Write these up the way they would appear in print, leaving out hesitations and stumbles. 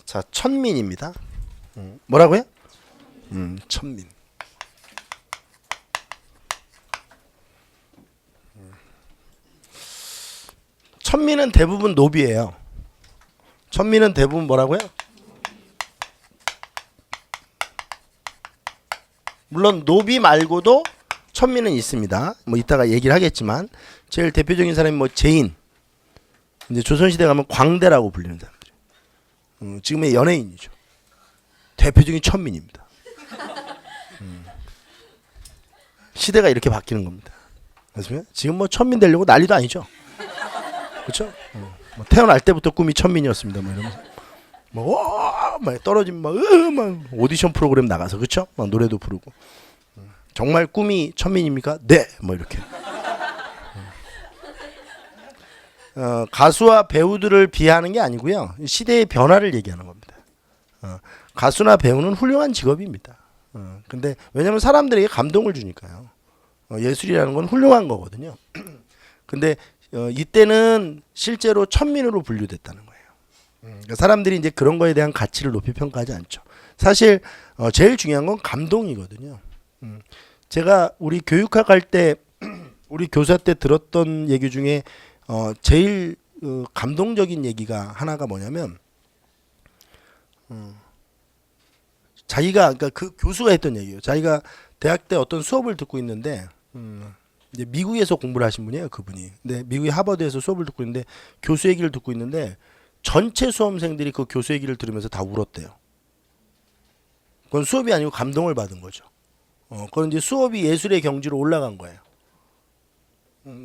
자, 천민입니다. 뭐라고요? 천민. 천민은 대부분 노비예요. 천민은 대부분 뭐라고요? 물론 노비 말고도 천민은 있습니다. 뭐 이따가 얘기를 하겠지만 제일 대표적인 사람이 뭐 제인. 이제 조선시대 가면 광대라고 불리는 사람들. 지금의 연예인이죠. 대표적인 천민입니다. 시대가 이렇게 바뀌는 겁니다. 맞습니까? 지금 뭐 천민 되려고 난리도 아니죠. 그렇죠? 뭐 태어날 때부터 꿈이 천민이었습니다. 뭐 이러면서 막 떨어지면 막 오디션 프로그램 나가서 그렇죠? 막 노래도 부르고. 정말 꿈이 천민입니까? 네. 뭐 이렇게. 가수와 배우들을 비하하는 게 아니고요. 시대의 변화를 얘기하는 겁니다. 가수나 배우는 훌륭한 직업입니다. 근데 왜냐하면 사람들에게 감동을 주니까요. 예술이라는 건 훌륭한 거거든요. 근데 이때는 실제로 천민으로 분류됐다는 거예요. 그러니까 사람들이 이제 그런 거에 대한 가치를 높이 평가하지 않죠. 사실 제일 중요한 건 감동이거든요. 제가 우리 교육학 할 때 우리 교사 때 들었던 얘기 중에 제일 감동적인 얘기가 하나가 뭐냐면 자기가 그러니까 그 교수가 했던 얘기예요. 자기가 대학 때 어떤 수업을 듣고 있는데 이제 미국에서 공부를 하신 분이에요, 그분이. 근데 미국의 하버드에서 수업을 듣고 있는데 교수 얘기를 듣고 있는데 전체 수험생들이 그 교수 얘기를 들으면서 다 울었대요. 그건 수업이 아니고 감동을 받은 거죠. 그건 이제 수업이 예술의 경지로 올라간 거예요.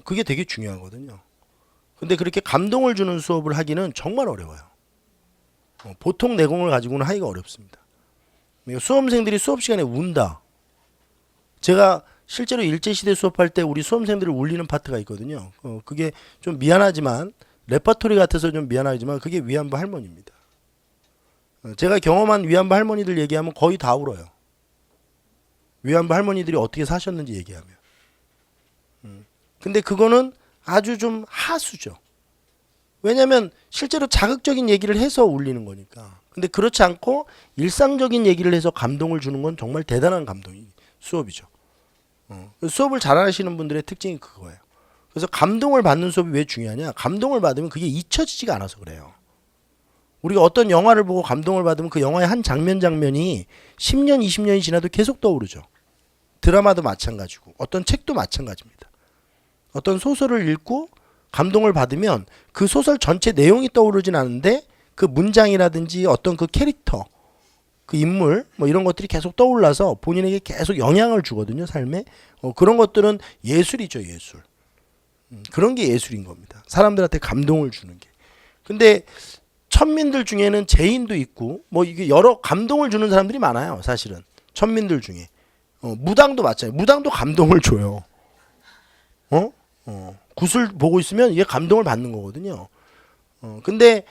그게 되게 중요하거든요. 근데 그렇게 감동을 주는 수업을 하기는 정말 어려워요. 보통 내공을 가지고는 하기가 어렵습니다. 수험생들이 수업 시간에 운다. 제가 실제로 일제시대 수업할 때 우리 수험생들을 울리는 파트가 있거든요. 그게 좀 미안하지만 레퍼토리 같아서 좀 미안하지만 그게 위안부 할머니입니다. 제가 경험한 위안부 할머니들 얘기하면 거의 다 울어요. 위안부 할머니들이 어떻게 사셨는지 얘기하면. 근데 그거는 아주 좀 하수죠. 왜냐하면 실제로 자극적인 얘기를 해서 울리는 거니까. 근데 그렇지 않고 일상적인 얘기를 해서 감동을 주는 건 정말 대단한 감동이 수업이죠. 수업을 잘하시는 분들의 특징이 그거예요. 그래서 감동을 받는 수업이 왜 중요하냐? 감동을 받으면 그게 잊혀지지가 않아서 그래요. 우리가 어떤 영화를 보고 감동을 받으면 그 영화의 한 장면이 10년, 20년이 지나도 계속 떠오르죠. 드라마도 마찬가지고 어떤 책도 마찬가지입니다. 어떤 소설을 읽고 감동을 받으면 그 소설 전체 내용이 떠오르진 않는데 그 문장이라든지 어떤 그 캐릭터, 그 인물 뭐 이런 것들이 계속 떠올라서 본인에게 계속 영향을 주거든요, 삶에. 그런 것들은 예술이죠, 예술. 그런 게 예술인 겁니다. 사람들한테 감동을 주는 게. 근데 천민들 중에는 제인도 있고 뭐 이게 여러 감동을 주는 사람들이 많아요, 사실은. 천민들 중에. 무당도 마찬가지예요. 무당도 감동을 줘요. 굿을 보고 있으면 이게 감동을 받는 거거든요. 근데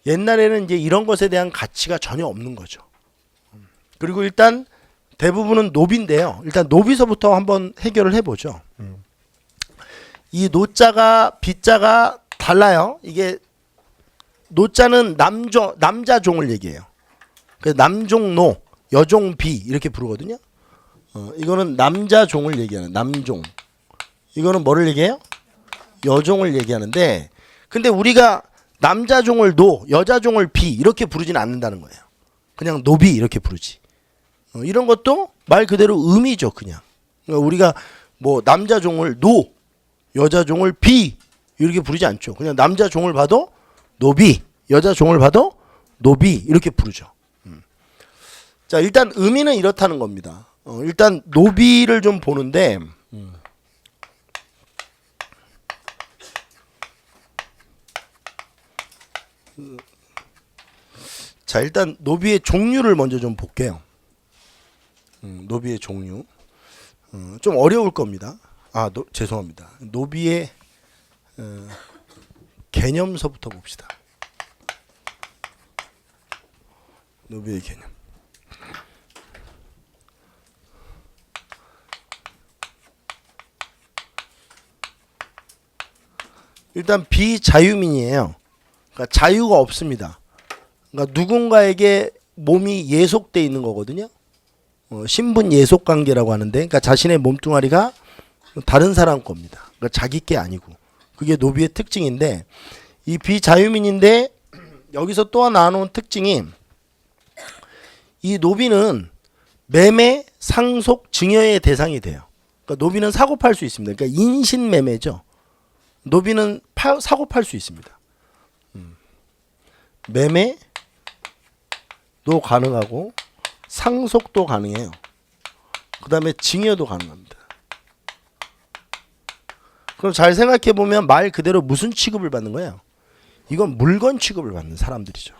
옛날에는 이제 이런 것에 대한 가치가 전혀 없는 거죠. 그리고 일단 대부분은 노비인데요. 일단 노비서부터 한번 해결을 해보죠. 이 노자가 비자가 달라요. 이게 노자는 남자 종을 얘기해요. 그래서 남종노, 여종비 이렇게 부르거든요. 이거는 남자 종을 얘기하는 남종. 이거는 뭐를 얘기해요? 여종을 얘기하는데, 근데 우리가 남자 종을 노, 여자 종을 비 이렇게 부르진 않는다는 거예요. 그냥 노비 이렇게 부르지. 이런 것도 말 그대로 음이죠, 그냥. 그러니까 우리가 뭐 남자 종을 노, 여자 종을 비 이렇게 부르지 않죠. 그냥 남자 종을 봐도 노비, 여자 종을 봐도 노비 이렇게 부르죠. 자, 일단 의미는 이렇다는 겁니다. 일단 노비를 좀 보는데. 자, 일단 노비의 종류를 먼저 좀 볼게요. 노비의 종류. 좀 어려울 겁니다. 죄송합니다. 노비의 개념서부터 봅시다. 노비의 개념. 일단 비자유민이에요. 그러니까 자유가 없습니다. 그러니까 누군가에게 몸이 예속돼 있는 거거든요. 신분 예속 관계라고 하는데, 그러니까 자신의 몸뚱아리가 다른 사람 겁니다. 그러니까 자기 게 아니고. 그게 노비의 특징인데, 이 비자유민인데 여기서 또 나눠놓은 특징이, 이 노비는 매매, 상속, 증여의 대상이 돼요. 그러니까 노비는 사고 팔 수 있습니다. 그러니까 인신매매죠. 노비는 사고 팔 수 있습니다. 매매도 가능하고 상속도 가능해요. 그 다음에 증여도 가능합니다. 그럼 잘 생각해 보면 말 그대로 무슨 취급을 받는 거예요? 이건 물건 취급을 받는 사람들이죠.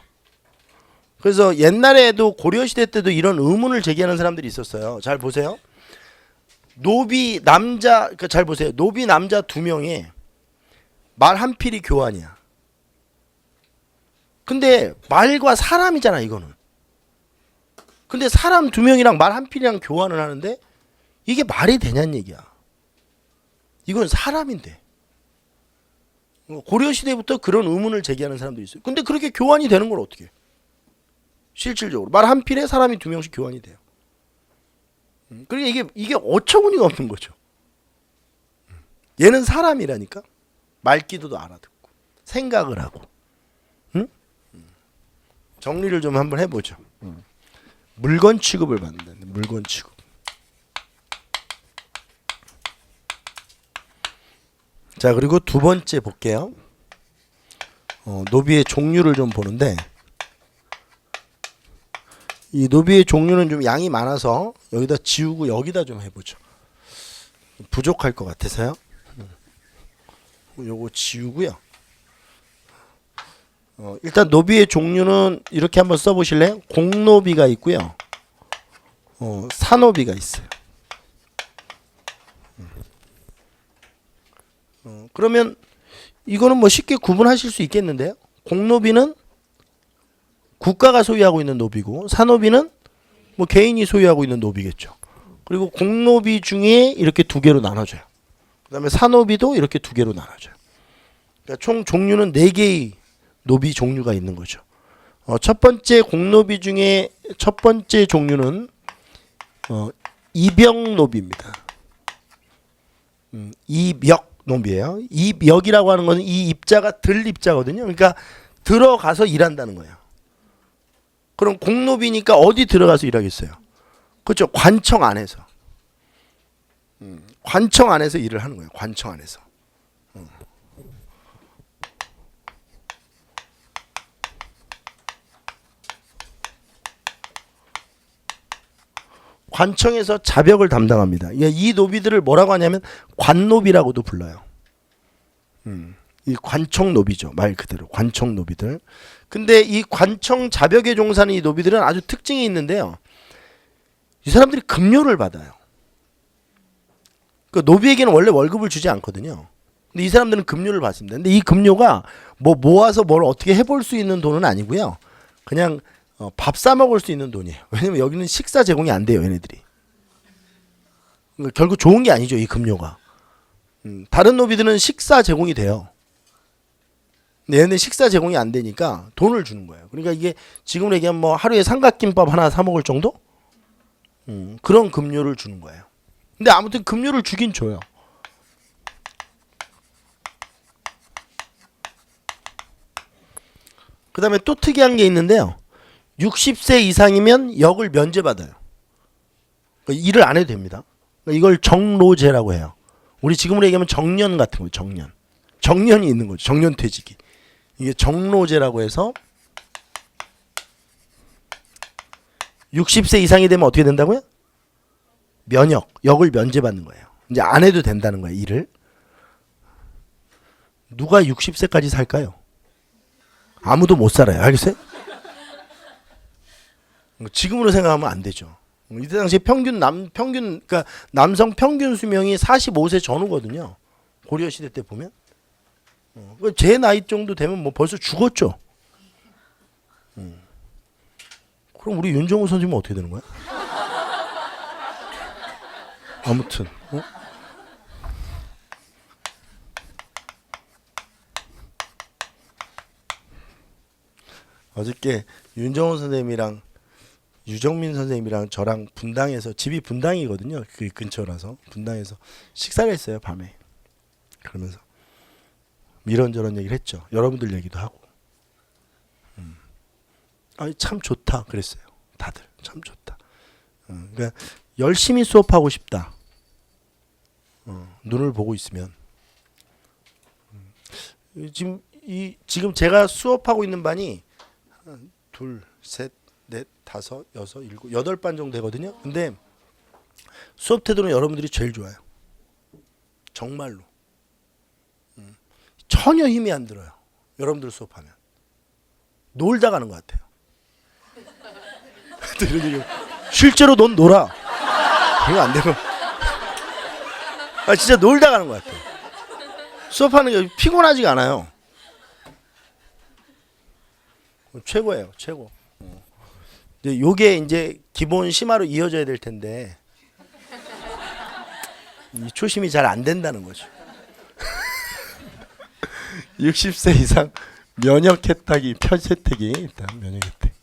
그래서 옛날에도 고려시대 때도 이런 의문을 제기하는 사람들이 있었어요. 잘 보세요. 노비 남자, 그러니까 잘 보세요. 노비 남자 두 명에 말 한 필이 교환이야. 근데 말과 사람이잖아, 이거는. 근데 사람 두 명이랑 말 한 필이랑 교환을 하는데 이게 말이 되냐는 얘기야. 이건 사람인데. 고려시대부터 그런 의문을 제기하는 사람들이 있어요. 근데 그렇게 교환이 되는 걸 어떻게 해? 실질적으로 말 한 필에 사람이 두 명씩 교환이 돼요. 그러니까 이게 어처구니가 없는 거죠. 얘는 사람이라니까. 말귀도 알아듣고 생각을 하고. 응? 정리를 좀 한번 해보죠. 물건 취급을 받는다. 물건 취급. 자, 그리고 두 번째 볼게요. 노비의 종류를 좀 보는데, 이 노비의 종류는 좀 양이 많아서 여기다 지우고 여기다 좀 해보죠. 부족할 것 같아서요. 요거 지우고요. 일단 노비의 종류는 이렇게 한번 써보실래요? 공노비가 있고요. 사노비가 있어요. 그러면 이거는 뭐 쉽게 구분하실 수 있겠는데요. 공노비는 국가가 소유하고 있는 노비고, 사노비는 뭐 개인이 소유하고 있는 노비겠죠. 그리고 공노비 중에 이렇게 두 개로 나눠져요. 그 다음에 사노비도 이렇게 두 개로 나눠져요. 그러니까 총 종류는 4개의 노비 종류가 있는 거죠. 첫 번째 공노비 중에 첫 번째 종류는 이벽노비입니다. 이벽노비예요. 이벽이라고 하는 것은 이 입자가 들 입자거든요. 그러니까 들어가서 일한다는 거예요. 그럼 공노비니까 어디 들어가서 일하겠어요? 그렇죠. 관청 안에서. 관청 안에서 일을 하는 거예요. 관청 안에서. 관청에서 자벽을 담당합니다. 이 노비들을 뭐라고 하냐면 관노비라고도 불러요. 이 관청 노비죠. 말 그대로 관청 노비들. 근데 이 관청 자벽에 종사하는 이 노비들은 아주 특징이 있는데요. 이 사람들이 급료를 받아요. 그 노비에게는 원래 월급을 주지 않거든요. 근데 이 사람들은 급료를 받습니다. 근데 이 급료가 뭐 모아서 뭘 어떻게 해볼 수 있는 돈은 아니고요. 그냥 밥 사 먹을 수 있는 돈이에요. 왜냐면 여기는 식사 제공이 안 돼요, 얘네들이. 그러니까 결국 좋은 게 아니죠, 이 급료가. 다른 노비들은 식사 제공이 돼요. 근데 얘네는 식사 제공이 안 되니까 돈을 주는 거예요. 그러니까 이게 지금 얘기하면 뭐 하루에 삼각김밥 하나 사 먹을 정도? 그런 급료를 주는 거예요. 근데 아무튼 급료를 주긴 줘요. 그 다음에 또 특이한 게 있는데요. 60세 이상이면 역을 면제받아요. 그러니까 일을 안 해도 됩니다. 그러니까 이걸 정로제라고 해요. 우리 지금으로 얘기하면 정년 같은 거예요. 정년. 정년이 있는 거죠. 정년퇴직이. 이게 정로제라고 해서 60세 이상이 되면 어떻게 된다고요? 역을 면제받는 거예요. 이제 안 해도 된다는 거예요. 일을. 누가 60세까지 살까요? 아무도 못 살아요. 알겠어요? 지금으로 생각하면 안 되죠. 이때 당시 그러니까 남성 평균 수명이 45세 전후거든요. 고려 시대 때 보면. 제 나이 정도 되면 뭐 벌써 죽었죠. 그럼 우리 윤정우 선생님은 어떻게 되는 거야? 아무튼. 어저께 윤정훈 선생님이랑 유정민 선생님이랑 저랑 분당에서, 집이 분당이거든요. 그 근처라서 분당에서 식사를 했어요, 밤에. 그러면서 이런저런 얘기를 했죠. 여러분들 얘기도 하고. 아니, 참 좋다 그랬어요. 다들 참 좋다. 그러니까 열심히 수업하고 싶다. 눈을 보고 있으면. 지금 제가 수업하고 있는 반이 둘, 셋, 넷, 다섯, 여섯, 일곱, 여덟 반 정도 되거든요. 근데 수업 태도는 여러분들이 제일 좋아요. 정말로. 전혀 힘이 안 들어요. 여러분들 수업하면. 놀다 가는 것 같아요. 실제로 넌 놀아. 이거 안 되면. 진짜 놀다 가는 것 같아요. 수업하는 게 피곤하지가 않아요. 최고예요, 최고. 근데 요게 이제 기본 심화로 이어져야 될 텐데 이 초심이 잘 안 된다는 거죠. 60세 이상 면역 혜택이 혜택이 일단 면역 혜택.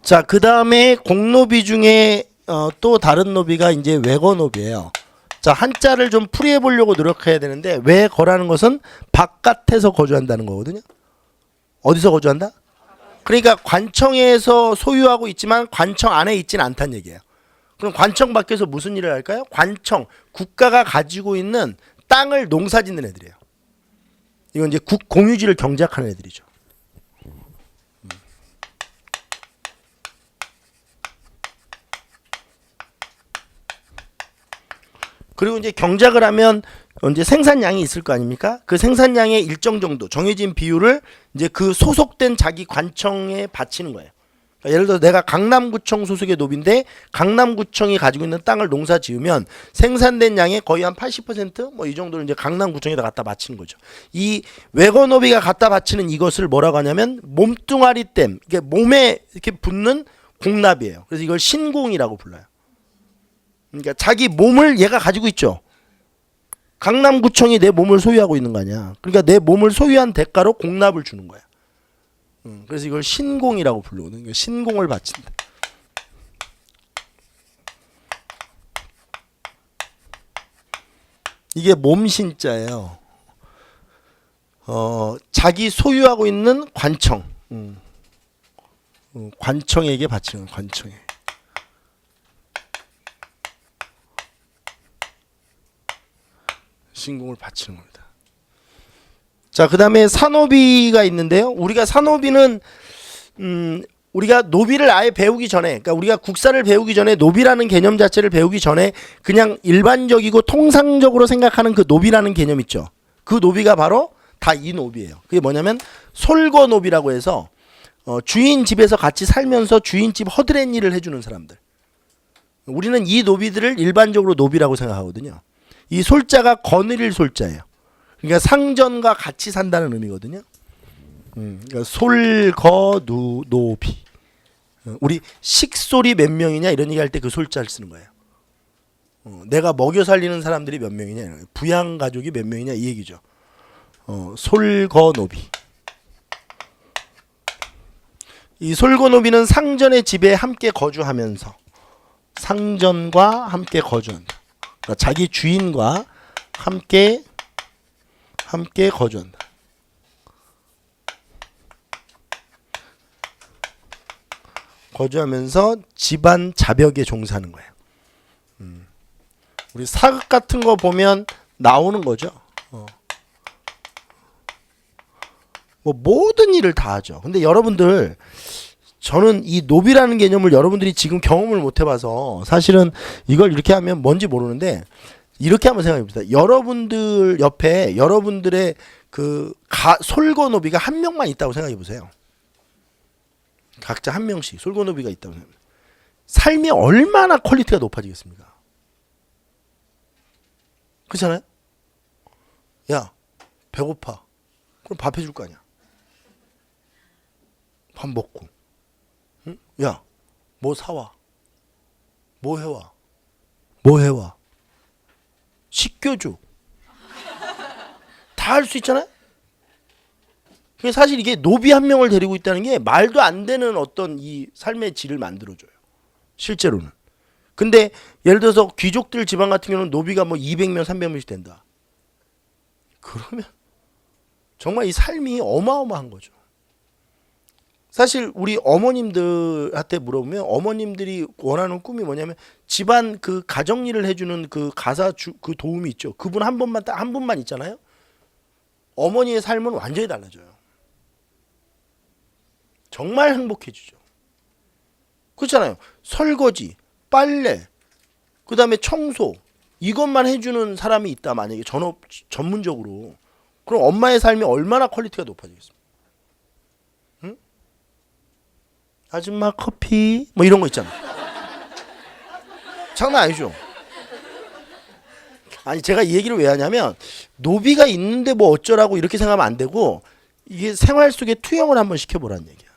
자, 그 다음에 공노비 중에 또 다른 노비가 이제 외거노비예요. 자, 한자를 좀 풀이해 보려고 노력해야 되는데, 외거라는 것은 바깥에서 거주한다는 거거든요. 어디서 거주한다? 그러니까 관청에서 소유하고 있지만 관청 안에 있지는 않다는 얘기예요. 그럼 관청 밖에서 무슨 일을 할까요? 관청, 국가가 가지고 있는 땅을 농사짓는 애들이에요. 이건 이제 공유지를 경작하는 애들이죠. 그리고 이제 경작을 하면 이제 생산량이 있을 거 아닙니까? 그 생산량의 일정 정도 정해진 비율을 이제 그 소속된 자기 관청에 바치는 거예요. 그러니까 예를 들어 내가 강남구청 소속의 노비인데 강남구청이 가지고 있는 땅을 농사 지으면 생산된 양의 거의 한 80%뭐 이 정도를 이제 강남구청에다 갖다 바치는 거죠. 이 외거노비가 갖다 바치는 이것을 뭐라고 하냐면 몸뚱아리댐, 이게 몸에 이렇게 붙는 공납이에요. 그래서 이걸 신공이라고 불러요. 그러니까 자기 몸을 얘가 가지고 있죠. 강남구청이 내 몸을 소유하고 있는 거 아니야. 그러니까 내 몸을 소유한 대가로 공납을 주는 거야. 그래서 이걸 신공이라고 부르거든요. 신공을 바친다. 이게 몸신자예요. 자기 소유하고 있는 관청, 관청에게 바치는 관청에. 신공을 바치는 겁니다. 자, 그 다음에 산노비가 있는데요. 우리가 산노비는 우리가 노비를 아예 배우기 전에, 그러니까 우리가 국사를 배우기 전에 노비라는 개념 자체를 배우기 전에 그냥 일반적이고 통상적으로 생각하는 그 노비라는 개념 있죠. 그 노비가 바로 다 이 노비예요. 그게 뭐냐면 솔거노비라고 해서 주인 집에서 같이 살면서 주인 집 허드렛 일을 해주는 사람들. 우리는 이 노비들을 일반적으로 노비라고 생각하거든요. 이 솔자가 거느릴 솔자예요. 그러니까 상전과 같이 산다는 의미거든요. 그러니까 솔거노비. 우리 식솔이 몇 명이냐 이런 얘기할 때 그 솔자를 쓰는 거예요. 내가 먹여 살리는 사람들이 몇 명이냐, 부양 가족이 몇 명이냐 이 얘기죠. 솔거노비. 이 솔거노비는 상전의 집에 함께 거주하면서 상전과 함께 거주한다. 그러니까 자기 주인과 함께 거주한다. 거주하면서 집안 자벽에 종사하는 거예요. 우리 사극 같은 거 보면 나오는 거죠. 뭐 모든 일을 다 하죠. 근데 여러분들, 저는 이 노비라는 개념을 여러분들이 지금 경험을 못 해봐서 사실은 이걸 이렇게 하면 뭔지 모르는데, 이렇게 한번 생각해 봅시다. 여러분들 옆에 여러분들의 그 솔거노비가 한 명만 있다고 생각해 보세요. 각자 한 명씩 솔거노비가 있다고 생각해. 삶이 얼마나 퀄리티가 높아지겠습니까? 그렇잖아요? 야, 배고파. 그럼 밥 해줄 거 아니야. 밥 먹고. 응? 야, 뭐 사와. 뭐 해와. 뭐 해와. 씻겨줘. 다 할 수 있잖아요? 사실 이게 노비 한 명을 데리고 있다는 게 말도 안 되는 어떤 이 삶의 질을 만들어줘요. 실제로는. 근데 예를 들어서 귀족들 집안 같은 경우는 노비가 뭐 200명, 300명씩 된다. 그러면 정말 이 삶이 어마어마한 거죠. 사실 우리 어머님들한테 물어보면 어머님들이 원하는 꿈이 뭐냐면 집안 그 가정일을 해주는 그 그 도움이 있죠. 그분 한 번만 딱 한 분만 있잖아요. 어머니의 삶은 완전히 달라져요. 정말 행복해지죠. 그렇잖아요. 설거지, 빨래, 그 다음에 청소 이것만 해주는 사람이 있다 만약에 전문적으로 그럼 엄마의 삶이 얼마나 퀄리티가 높아지겠습니까? 응? 아줌마 커피 뭐 이런 거 있잖아. 장난 아니죠. 아니 제가 이 얘기를 왜 하냐면 노비가 있는데 뭐 어쩌라고 이렇게 생각하면 안 되고 이게 생활 속에 투영을 한번 시켜보라는 얘기야.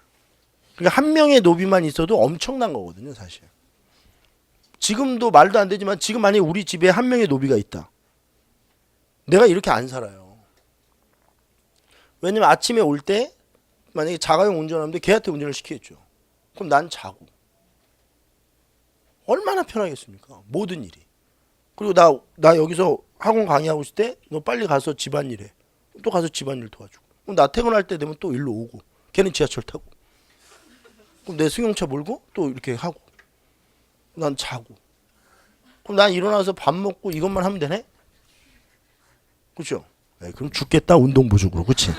그러니까 한 명의 노비만 있어도 엄청난 거거든요, 사실. 지금도 말도 안 되지만 지금 만약에 우리 집에 한 명의 노비가 있다. 내가 이렇게 안 살아요. 왜냐면 아침에 올 때 만약에 자가용 운전하는데 걔한테 운전을 시키겠죠. 그럼 난 자고. 얼마나 편하겠습니까? 모든 일이. 그리고 나 여기서 학원 강의하고 있을 때 너 빨리 가서 집안일 해. 또 가서 집안일 도와주고. 그럼 나 퇴근할 때 되면 또 일로 오고. 걔는 지하철 타고. 그럼 내 승용차 몰고 또 이렇게 하고. 난 자고. 그럼 난 일어나서 밥 먹고 이것만 하면 되네? 그렇죠? 네, 그럼 죽겠다 운동 부족으로. 그렇지?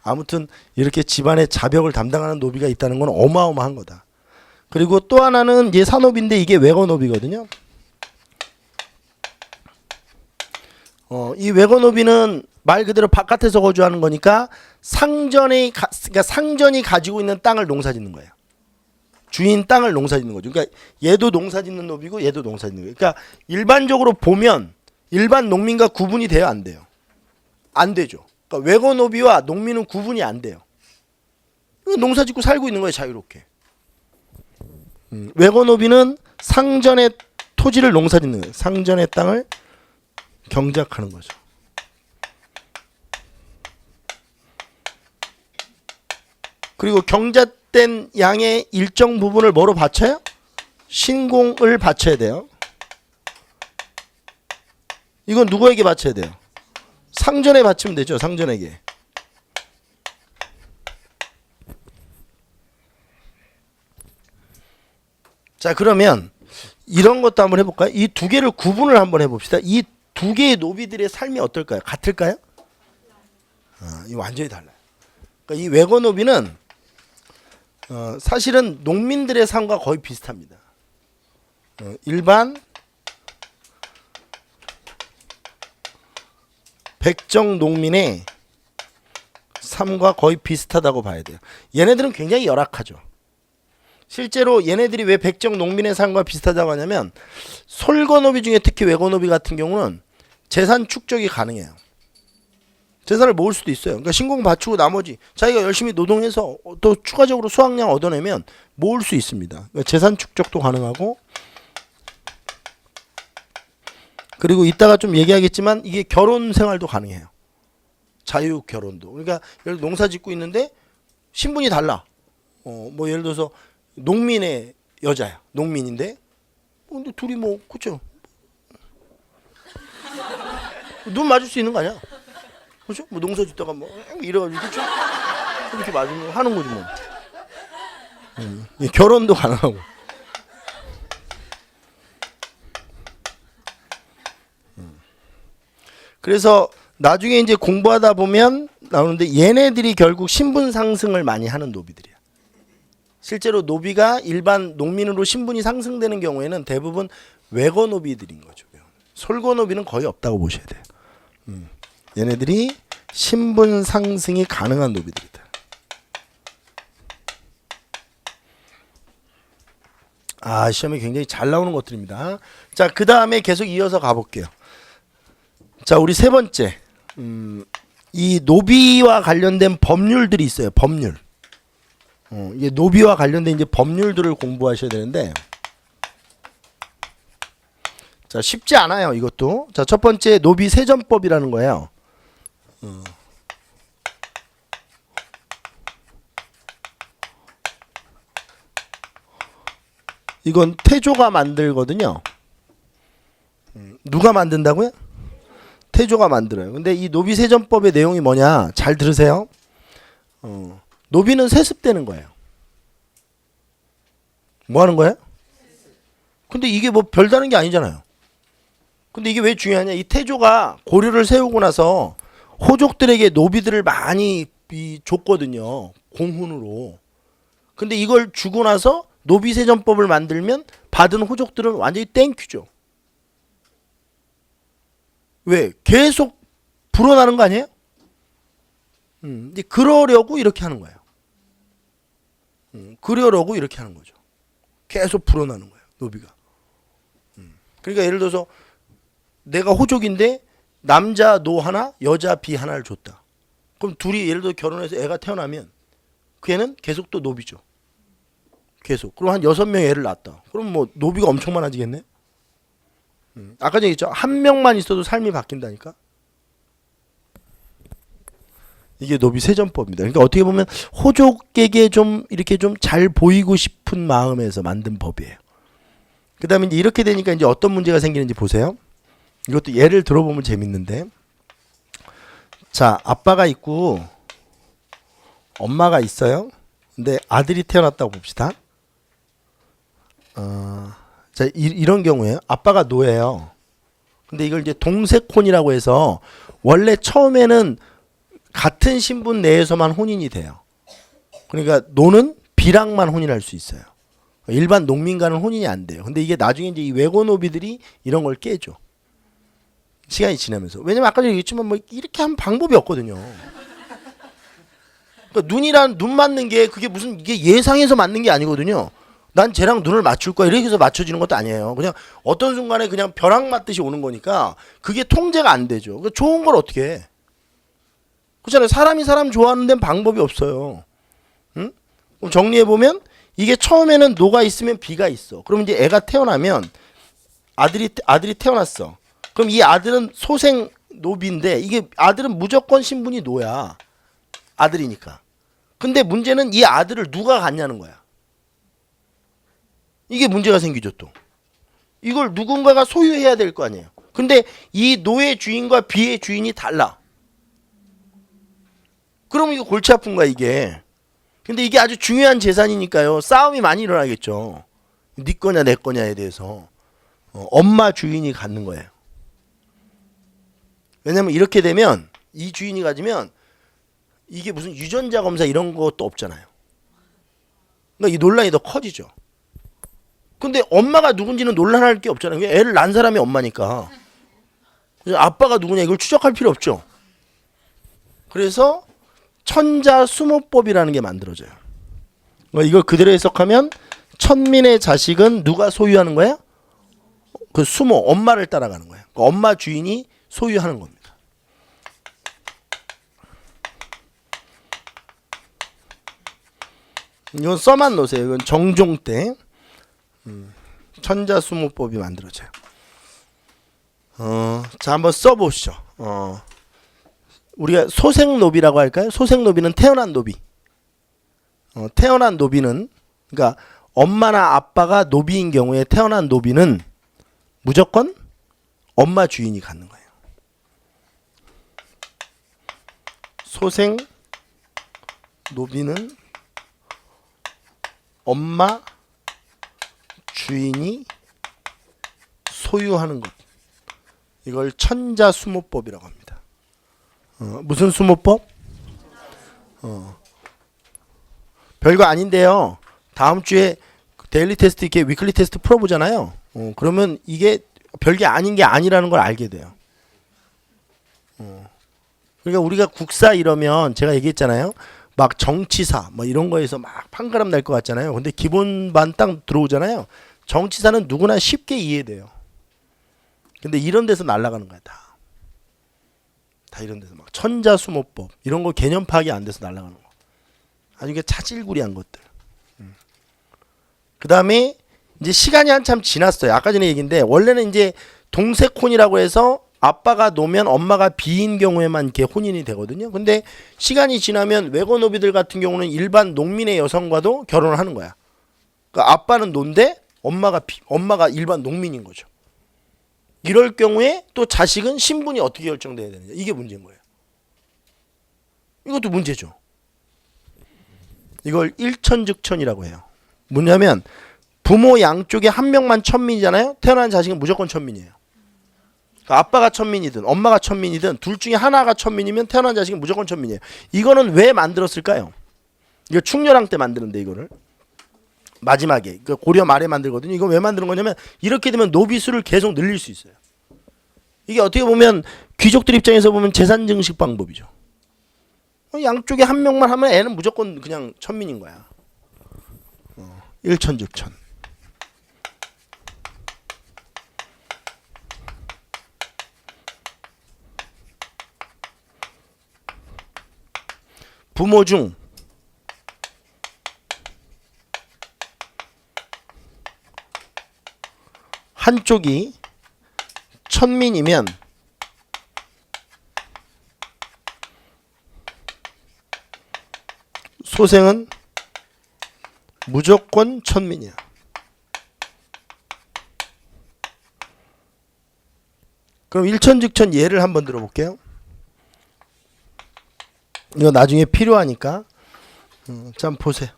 아무튼 이렇게 집안의 자벽을 담당하는 노비가 있다는 건 어마어마한 거다. 그리고 또 하나는 이제 산업인데 이게 외거노비거든요. 이 외거노비는 말 그대로 바깥에서 거주하는 거니까 그러니까 상전이 가지고 있는 땅을 농사짓는 거예요. 주인 땅을 농사짓는 거죠. 그러니까 얘도 농사짓는 노비고 얘도 농사짓는 거예요. 그러니까 일반적으로 보면 일반 농민과 구분이 돼요, 안 돼요? 안 되죠. 그러니까 외거노비와 농민은 구분이 안 돼요. 농사짓고 살고 있는 거예요, 자유롭게. 외거노비는 상전의 토지를 농사짓는 거예요. 상전의 땅을 경작하는 거죠. 그리고 경작된 양의 일정 부분을 뭐로 바쳐요? 신공을 바쳐야 돼요. 이건 누구에게 바쳐야 돼요? 상전에 바치면 되죠. 상전에게. 자, 그러면 이런 것도 한번 해볼까요? 이 두 개를 구분을 한번 해봅시다. 이 두 개의 노비들의 삶이 어떨까요? 같을까요? 이 완전히 달라요. 그러니까 이 외거노비는 사실은 농민들의 삶과 거의 비슷합니다. 일반 백정 농민의 삶과 거의 비슷하다고 봐야 돼요. 얘네들은 굉장히 열악하죠. 실제로 얘네들이 왜 백정 농민의 삶과 비슷하다고 하냐면 솔거노비 중에 특히 외거노비 같은 경우는 재산 축적이 가능해요. 재산을 모을 수도 있어요. 그러니까 신공 바치고 나머지 자기가 열심히 노동해서 또 추가적으로 수확량 얻어내면 모을 수 있습니다. 그러니까 재산 축적도 가능하고 그리고 이따가 좀 얘기하겠지만 이게 결혼 생활도 가능해요. 자유 결혼도. 그러니까 예를 들어 농사 짓고 있는데 신분이 달라. 뭐 예를 들어서 농민의 여자야. 농민인데 근데 둘이 뭐 그쵸? 눈 맞을 수 있는 거 아니야? 그죠? 뭐 농사 짓다가 뭐 이래가지고 그쵸? 이렇게 맞으면 하는 거지 뭐. 결혼도 가능하고. 그래서 나중에 이제 공부하다 보면 나오는데 얘네들이 결국 신분 상승을 많이 하는 노비들이야. 실제로 노비가 일반 농민으로 신분이 상승되는 경우에는 대부분 외거노비들인 거죠. 솔거노비는 거의 없다고 보셔야 돼요. 얘네들이 신분 상승이 가능한 노비들이다. 시험에 굉장히 잘 나오는 것들입니다. 자, 그 다음에 계속 이어서 가볼게요. 자, 우리 세 번째. 이 노비와 관련된 법률들이 있어요. 법률. 이게 노비와 관련된 이제 법률들을 공부하셔야 되는데, 자, 쉽지 않아요, 이것도. 자, 첫 번째 노비 세전법이라는 거예요. 이건 태조가 만들거든요. 누가 만든다고요? 태조가 만들어요. 근데 이 노비세전법의 내용이 뭐냐? 잘 들으세요. 노비는 세습되는 거예요. 뭐 하는 거예요? 근데 이게 뭐 별다른 게 아니잖아요. 근데 이게 왜 중요하냐? 이 태조가 고려를 세우고 나서 호족들에게 노비들을 많이 줬거든요. 공훈으로. 근데 이걸 주고 나서 노비세전법을 만들면 받은 호족들은 완전히 땡큐죠. 왜? 계속 불어나는 거 아니에요? 이제 그러려고 이렇게 하는 거예요. 그러려고 이렇게 하는 거죠. 계속 불어나는 거예요. 노비가. 그러니까 예를 들어서 내가 호족인데 남자 노 하나, 여자 비 하나를 줬다. 그럼 둘이 예를 들어 결혼해서 애가 태어나면 그 애는 계속 또 노비죠. 계속. 그럼 한 6명 애를 낳았다. 그럼 뭐 노비가 엄청 많아지겠네? 아까 전에 얘기했죠. 한 명만 있어도 삶이 바뀐다니까? 이게 노비세전법입니다. 그러니까 어떻게 보면 호족에게 좀 이렇게 좀 잘 보이고 싶은 마음에서 만든 법이에요. 그 다음에 이제 이렇게 되니까 이제 어떤 문제가 생기는지 보세요. 이것도 예를 들어보면 재밌는데. 자, 아빠가 있고 엄마가 있어요. 근데 아들이 태어났다고 봅시다. 자, 이런 경우에 아빠가 노예요. 근데 이걸 이제 동색혼이라고 해서 원래 처음에는 같은 신분 내에서만 혼인이 돼요. 그러니까 노는 비랑만 혼인할 수 있어요. 일반 농민과는 혼인이 안 돼요. 근데 이게 나중에 이제 이 외고노비들이 이런 걸 깨죠. 시간이 지나면서. 왜냐면 아까 얘기했지만 뭐 이렇게 하면 방법이 없거든요. 그러니까 눈이란 눈 맞는 게 그게 무슨 이게 예상해서 맞는 게 아니거든요. 난 쟤랑 눈을 맞출 거야 이렇게 해서 맞춰지는 것도 아니에요. 그냥 어떤 순간에 그냥 벼락 맞듯이 오는 거니까 그게 통제가 안 되죠. 그러니까 좋은 걸 어떻게 해? 그렇잖아요. 사람이 사람 좋아하는 데는 방법이 없어요. 응? 그럼 정리해보면 이게 처음에는 노가 있으면 비가 있어. 그럼 이제 애가 태어나면 아들이 태어났어. 그럼 이 아들은 소생 노비인데 이게 아들은 무조건 신분이 노야. 아들이니까. 근데 문제는 이 아들을 누가 갖냐는 거야. 이게 문제가 생기죠 또. 이걸 누군가가 소유해야 될 거 아니에요. 근데 이 노의 주인과 비의 주인이 달라. 그럼 이거 골치 아픈 거야 이게. 근데 이게 아주 중요한 재산이니까요. 싸움이 많이 일어나겠죠. 네 거냐 내 거냐에 대해서. 엄마 주인이 갖는 거예요. 왜냐면 이렇게 되면 이 주인이 가지면 이게 무슨 유전자 검사 이런 것도 없잖아요. 그러니까 이 논란이 더 커지죠. 근데 엄마가 누군지는 논란할 게 없잖아요. 애를 낳은 사람이 엄마니까. 그래서 아빠가 누구냐 이걸 추적할 필요 없죠. 그래서 천자수모법이라는 게 만들어져요. 그러니까 이걸 그대로 해석하면 천민의 자식은 누가 소유하는 거야? 그 수모, 엄마를 따라가는 거예요. 그러니까 엄마 주인이 소유하는 겁니다. 이건 써만 놓으세요. 이건 정종 때 천자수모법이 만들어져요. 자, 한번 써보시죠. 우리가 소생노비라고 할까요? 소생노비는 태어난 노비. 태어난 노비는 그러니까 엄마나 아빠가 노비인 경우에 태어난 노비는 무조건 엄마 주인이 갖는 거예요. 소생 노비는 엄마 주인이 소유하는 것. 이걸 천자수모법이라고 합니다. 무슨 수모법? 별거 아닌데요. 다음 주에 데일리 테스트 이렇게 위클리 테스트 풀어보잖아요. 그러면 이게 별게 아닌 게 아니라는 걸 알게 돼요. 그러니까 우리가 국사 이러면 제가 얘기했잖아요. 막 정치사 뭐 이런 거에서 막 판가름 날 것 같잖아요. 근데 기본반 딱 들어오잖아요. 정치사는 누구나 쉽게 이해돼요. 근데 이런 데서 날아가는 거야 다 이런 데서 막 천자수모법 이런 거 개념 파악이 안 돼서 날아가는 거. 아주 이게 차질구리한 것들. 그 다음에 이제 시간이 한참 지났어요. 아까 전에 얘기인데 원래는 이제 동색혼이라고 해서 아빠가 노면 엄마가 비인 경우에만 이렇게 혼인이 되거든요. 근데 시간이 지나면 외고노비들 같은 경우는 일반 농민의 여성과도 결혼을 하는 거야. 그러니까 아빠는 논데 엄마가 일반 농민인 거죠. 이럴 경우에 또 자식은 신분이 어떻게 결정돼야 되느냐. 이게 문제인 거예요. 이것도 문제죠. 이걸 일천즉천이라고 해요. 뭐냐면 부모 양쪽에 한 명만 천민이잖아요. 태어난 자식은 무조건 천민이에요. 그러니까 아빠가 천민이든 엄마가 천민이든 둘 중에 하나가 천민이면 태어난 자식은 무조건 천민이에요. 이거는 왜 만들었을까요? 이거 충렬왕 때 만드는데 이거를 마지막에 고려 말에 만들거든요. 이거 왜 만드는 거냐면 이렇게 되면 노비수를 계속 늘릴 수 있어요. 이게 어떻게 보면 귀족들 입장에서 보면 재산 증식 방법이죠. 양쪽에 한 명만 하면 애는 무조건 그냥 천민인 거야. 일천즉천. 부모 중 한쪽이 천민이면 소생은 무조건 천민이야. 그럼 일천즉천 예를 한번 들어볼게요. 이거 나중에 필요하니까 자 한번 보세요.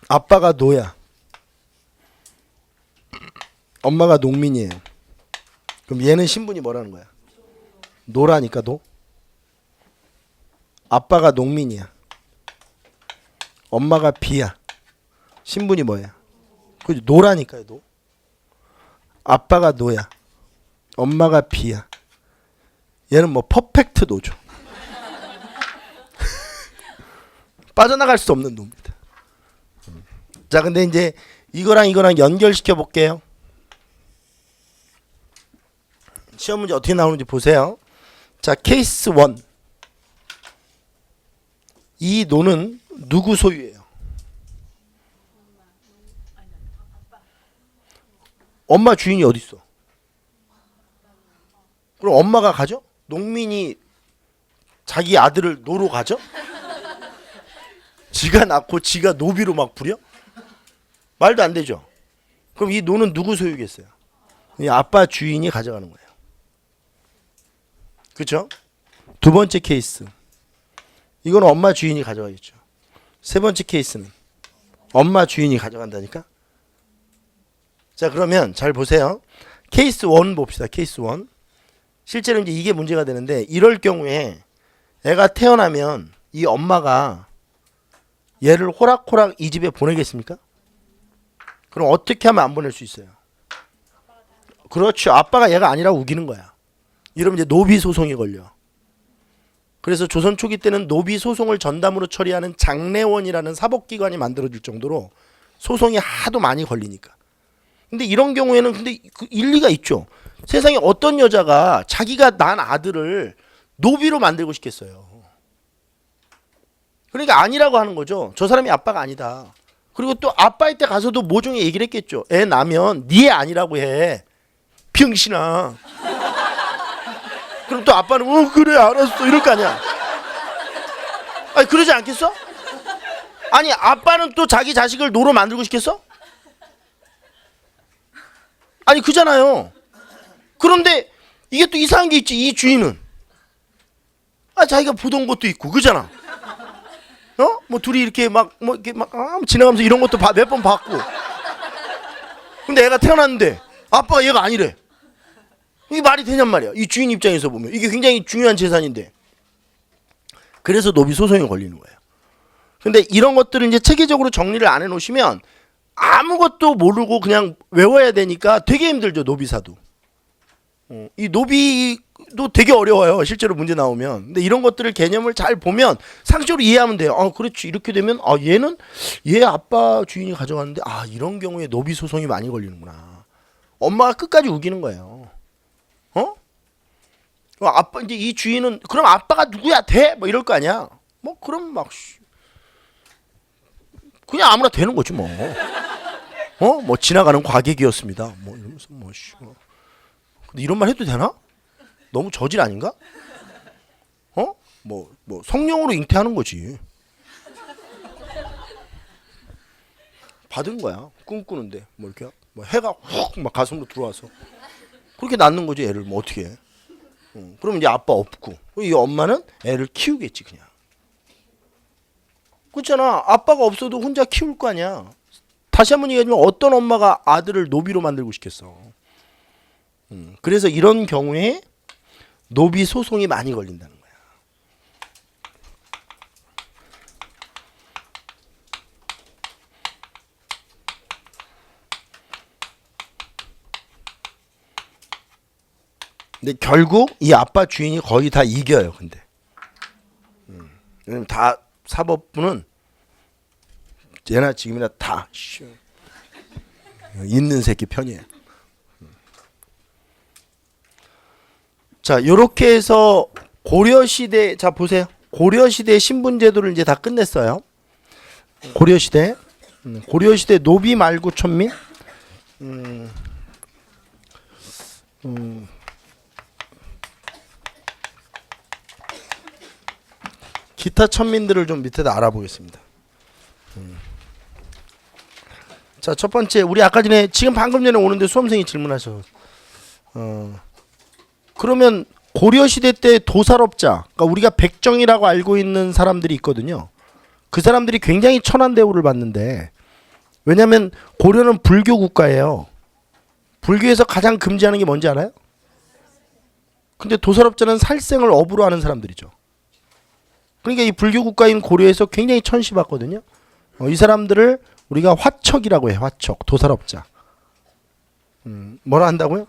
아빠가 노야. 엄마가 농민이에요. 그럼 얘는 신분이 뭐라는 거야? 노라니까 노. 아빠가 농민이야. 엄마가 비야. 신분이 뭐야? 그죠? 노라니까요, 노. 아빠가 노야. 엄마가 비야. 얘는 뭐 퍼펙트 노죠. 빠져나갈 수 없는 노입니다. 자, 근데 이제 이거랑 연결시켜 볼게요. 시험 문제 어떻게 나오는지 보세요. 자, 케이스 1. 이 노는 누구 소유예요? 엄마 주인이 어디 있어? 그럼 엄마가 가죠? 농민이 자기 아들을 노로 가죠? 지가 낳고 지가 노비로 막 부려? 말도 안 되죠. 그럼 이 노는 누구 소유겠어요? 이 아빠 주인이 가져가는 거예요. 그렇죠? 두 번째 케이스. 이거는 엄마 주인이 가져가겠죠. 세 번째 케이스는 엄마 주인이 가져간다니까? 자, 그러면 잘 보세요. 케이스 1 봅시다. 케이스 1. 실제로 이제 이게 문제가 되는데 이럴 경우에 애가 태어나면 이 엄마가 얘를 호락호락 이 집에 보내겠습니까? 그럼 어떻게 하면 안 보낼 수 있어요? 그렇죠. 아빠가 얘가 아니라고 우기는 거야. 이러면 이제 노비 소송이 걸려. 그래서 조선 초기 때는 노비 소송을 전담으로 처리하는 장례원이라는 사법기관이 만들어질 정도로 소송이 하도 많이 걸리니까. 근데 이런 경우에는 근데 그 일리가 있죠. 세상에 어떤 여자가 자기가 낳은 아들을 노비로 만들고 싶겠어요. 그러니까 아니라고 하는 거죠. 저 사람이 아빠가 아니다. 그리고 또 아빠일 때 가서도 모종의 얘기를 했겠죠. 애 낳으면 네 애 아니라고 해. 병신아. 그럼 또 아빠는 그래 알았어 이럴 거 아니야. 아니 그러지 않겠어? 아니 아빠는 또 자기 자식을 노로 만들고 싶겠어? 아니 그잖아요. 그런데 이게 또 이상한 게 있지. 이 주인은 자기가 보던 것도 있고 그잖아. 뭐 둘이 이렇게 지나가면서 이런 것도 몇 번 봤고. 근데 애가 태어났는데 아빠가 얘가 아니래. 이게 말이 되냔 말이야. 이 주인 입장에서 보면 이게 굉장히 중요한 재산인데. 그래서 노비 소송이 걸리는 거예요. 근데 이런 것들을 이제 체계적으로 정리를 안 해놓으시면 아무것도 모르고 그냥 외워야 되니까 되게 힘들죠. 노비사도. 이 노비도 되게 어려워요. 실제로 문제 나오면. 근데 이런 것들을 개념을 잘 보면 상식적으로 이해하면 돼요. 그렇지. 이렇게 되면 얘는 얘 아빠 주인이 가져갔는데 이런 경우에 노비 소송이 많이 걸리는구나. 엄마가 끝까지 우기는 거예요. 아빠 이제 이 주인은 그럼 아빠가 누구야 돼? 뭐 이럴 거 아니야. 그럼 막 그냥 아무나 되는 거지 뭐. 뭐 지나가는 과객이었습니다. 뭐 이러면서 근데 이런 말 해도 되나? 너무 저질 아닌가? 뭐 성령으로 잉태하는 거지. 받은 거야. 꿈꾸는데 뭐 이렇게 뭐 해가 훅 막 가슴으로 들어와서 그렇게 낳는 거지. 애를 뭐 어떻게 해? 그러면 이제 아빠 없고 이 엄마는 애를 키우겠지 그냥. 그렇잖아. 아빠가 없어도 혼자 키울 거 아니야. 다시 한번 얘기하자면 어떤 엄마가 아들을 노비로 만들고 싶겠어. 그래서 이런 경우에 노비 소송이 많이 걸린다는 거야. 근데 결국 이 아빠 주인이 거의 다 이겨요. 근데 왜냐면 다 사법부는 예나 지금이나 다 있는 새끼 편이에요. 자, 요렇게 해서 고려시대, 자 보세요. 고려시대 신분제도를 이제 다 끝냈어요. 고려시대 노비 말고 천민. 기타 천민들을 좀 밑에다 알아보겠습니다. 자, 첫 번째 우리 아까 전에 지금 방금 전에 오는데 수험생이 질문하셔. 그러면 고려시대 때 도살업자, 그러니까 우리가 백정이라고 알고 있는 사람들이 있거든요. 그 사람들이 굉장히 천한 대우를 받는데, 왜냐하면 고려는 불교 국가예요. 불교에서 가장 금지하는 게 뭔지 알아요? 근데 도살업자는 살생을 업으로 하는 사람들이죠. 그러니까 이 불교 국가인 고려에서 굉장히 천시받거든요. 이 사람들을 우리가 화척이라고 해. 화척, 도살업자. 뭐라 한다고요?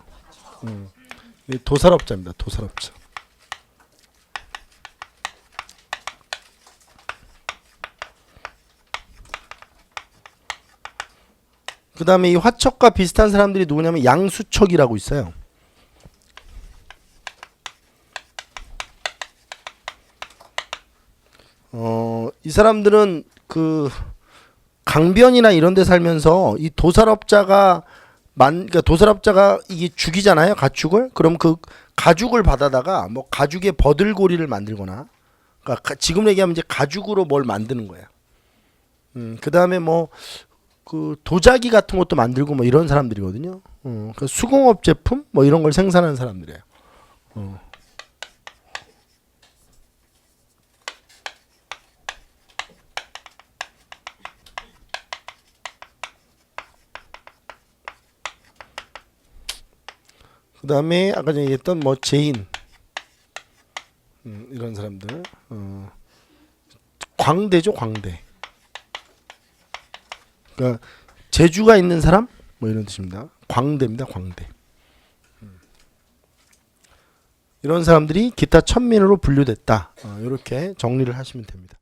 도살업자입니다. 도살업자. 그 다음에 이 화척과 비슷한 사람들이 누구냐면 양수척이라고 있어요. 이 사람들은 그 강변이나 이런 데 살면서 이 도살업자가 그러니까 도살업자가 이게 죽이잖아요. 가축을. 그럼 그 가죽을 받아다가 뭐 가죽의 버들고리를 만들거나, 그러니까 지금 얘기하면 이제 가죽으로 뭘 만드는 거야. 그다음에 뭐 그 도자기 같은 것도 만들고 뭐 이런 사람들이거든요. 그 수공업 제품 뭐 이런 걸 생산하는 사람들이에요. 그 다음에 아까 전에 얘기했던 뭐 제인, 이런 사람들. 광대죠, 광대. 그러니까 재주가 있는 사람 뭐 이런 뜻입니다. 광대입니다, 광대. 이런 사람들이 기타 천민으로 분류됐다. 이렇게 정리를 하시면 됩니다.